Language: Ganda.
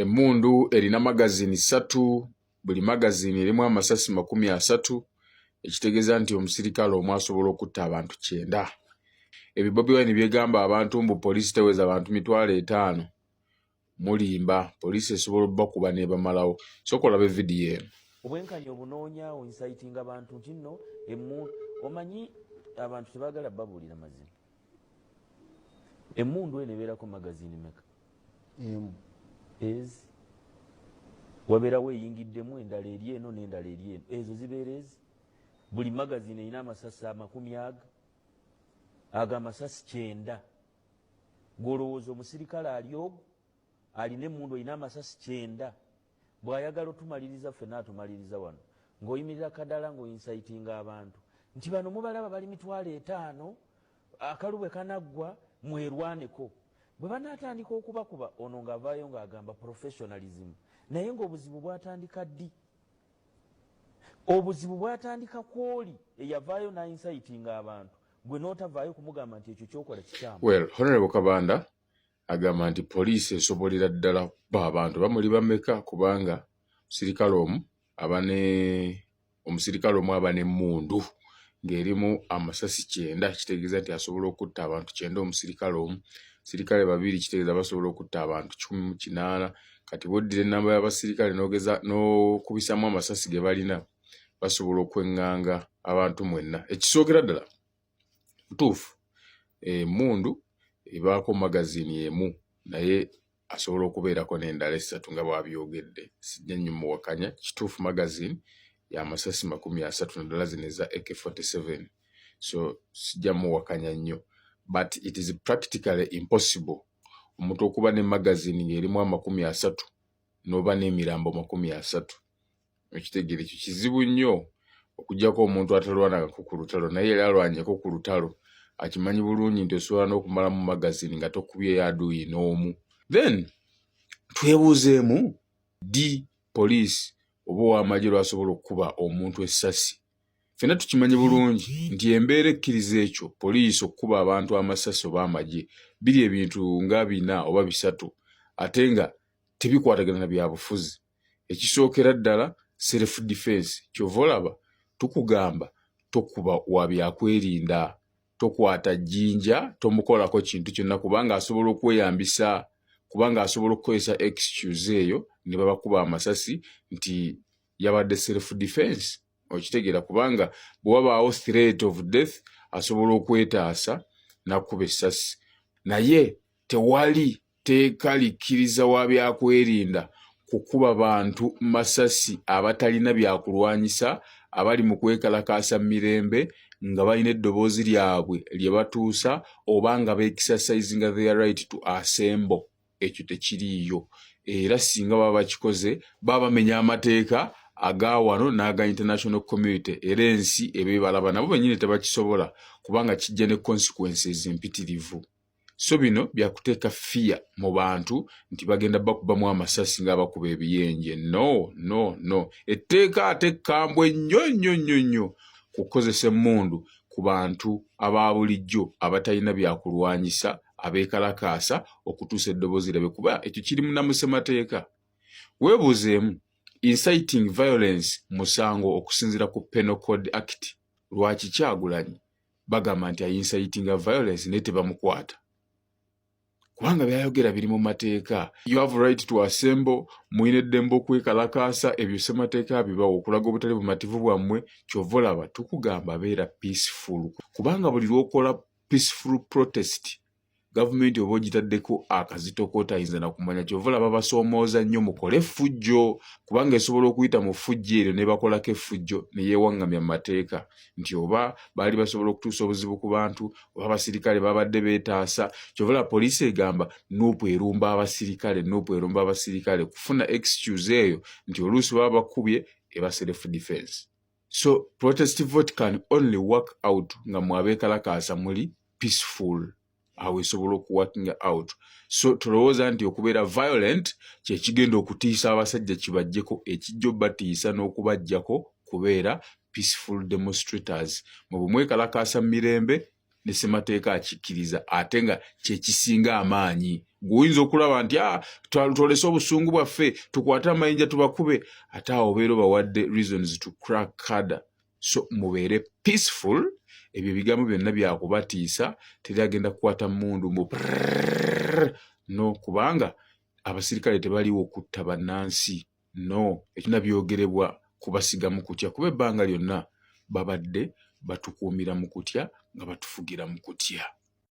Emmundu erina magazini 3, buli magazini erimu amasasi 30, ekitegeeza nti omusirikale omu asobola okutta abantu 9. Ebyo Bobi Wine byegamba abantu mbu poliisi teweza abantu 5,000 mulimba, poliisi esobola okubakuba nebamalawo. Sokola be video eno. Obwenkanya obunoonya inciting abantu nti nno omanyi abantu tebagala babuulira mazima. Emmundu eno ebeerako magazini meka? Ezi wabeerawo eyingiddemu endala eri eno n'endala eri eno, ezo zibeera ezi. Buli magazini erina amasasi 10 ago amasasi 9. Gwolowooza omusirikale ali ogwo alina emmundu erina amasasi 9, bw'ayagala otumaliriza ffenna atumaliriza wano ng'oyimirira kadala ng'oincitinga abantu nti bano mubalaba bali 5,000, akalu bwe kanaggwa mwerwaneko. Bwe banaatandika okubakuba ono ng'avaayo ng'agamba professionalism, naye ng'obuzibu bwatandika ddi? Obuzibu bwatandika kwoli eyavaayo naincitinga abantu, gwe n'otavaayo kumugamba nti ekyo kyokola kikyamu. Well, Honorable Kabanda agamba nti poliisi esobolera ddala kuba abantu bamuli bameka kubanga omusirikale omu aba n'emmundu ng'erimu amasasi 9, kitegeeza nti asobola okutta abantu 9 omusirikale omu. Sirikale 2 kitegeeza basobola okutta abantu 18. Kati bwoddira ennamba y'abasirikale n'okubisamu amasasi ge balina basobola okwenganga abantu 9. Ekisookera ddala mutuufu emmundu ebaako magazini emu naye asobola okubeerako n'endala 3 nga bw'abyogedde. Sijja nnyo muwakanya, kituufu magazini y'amasasi 30 naddala zino eza AK-47, so sijja muwakanya nnyo, but it is practically impossible omuntu okuba ne magazini ng'erimu 30 n'oba n'emirambo 30. Ekitegeero ekyo kizibu nnyo okuggyako omuntu atalwanako ku lutalo, naye yali alwanyeko ku lutalo akimanyi bulungi nti osobola n'okumalamu magazini nga tokubye aduuyi n'omu. Then twebuuzeemu di poliisi oba ow'amagye lw'asobola okukuba omuntu essasi. Ffenna tukimanyi bulungi nti embeera ekkiriza ekyo poliisi okukuba abantu amasasi oba amagye biri ebintu nga 4 oba 3 ate nga tebikwatagana na byabufuzi. Ekisookera ddala self defense. Kyova olaba tukugamba tokuba wa byakwerinda, tokwata jjinja, tomukolako kintu kyonna kubanga asobola okweyambisa, kubanga asobola okukozesa excuse eyo ne babakuba amasasi nti yabadde self defense. Okitegeera kubanga bwe wabaawo threat of death asobola okwetaasa nakuba essasi. Naye tewali teeka likkiriza wa byakwerinda kukuba bantu masasi abatalina byakulwanyisa, abali mu kwekalakaasa mirembe nga balina eddoboozi lyabwe lye batuusa oba nga beexercisinga their right to assemble. Ekyo tekiriiyo, era singa baba bakikoze baba bamenya amateeka aga wano n'aga international community, era ensi ebebalaba nabo bennyini tebakisobola kubanga kijja ne consequences empitirivu. So bino byakuteeka fear mu bantu nti bagenda bakubamu amasasi nga bakuba ebiyenje. No. Etteeka ate kkambwe nnyo kukozesa emmundu ku bantu aba bulijjo abatalina byakulwanyisa, abeekalakaasa okutuusa eddoboozi lyabe, kuba ekyo kiri mu nnamusemateeka. Weebuuzeemu inciting violence musango okusinziira ku Penal Code Act. Lwaki Kyagulanyi bagamba nti inciting violence naye tebamukwata? Kubanga byayogera biri mu mateeka. You have right to assemble, muyina eddembe okwekalakaasa, ebyo ssemateeka bibawo okulaga obutali bumativu bwammwe. Kyova olaba tukugamba beera peaceful, kubanga buli lw'okola peaceful protest gavumenti oba ogitaddeko akazito k'otayinza na kumanya. Kyova olaba basoomooza nnyo mukole effujjo, kubanga esobola okuyita mu ffujjo eryo ne bakolako effujjo ne yeewaŋŋamya mu mateeka nti oba baali basobola okutuusa obuzibu ku bantu oba abasirikale babadde beetaasa. Kyova olaba poliisi egamba nuupu erumba abasirikale kufuna excuse eyo nti oluusi baba bakubye eba self defense. So protest vote can only work out nga mwabeekalakaasa muli peaceful. Awe esobola okuworking out. So tulowooza nti okubeera violent kye kigenda okutiisa abasajja kibajjeko, ekijjo batiisa n'okubajjako kubeera peaceful demonstrators. Mu bwe mwekalakaasa mirembe ne ssemateeka akikkiriza ate nga kyekisinga amaanyi. Guyinza okulaba nti twolese obusungu bwaffe tukwate amayinja tubakube, ate awo obeera obawadde reasons to crack harder. So mubeere peaceful. Ebyo ebigambo byonna byakubatiisa, teri agenda kukwata mundu no, kubanga abasirikale tebaliwo kutta bannansi. No, ekina byogerebwa kubasiga mu kutya, kuba ebbanga lyonna babadde batukuumira mu kutya nga batufugira mu kutya.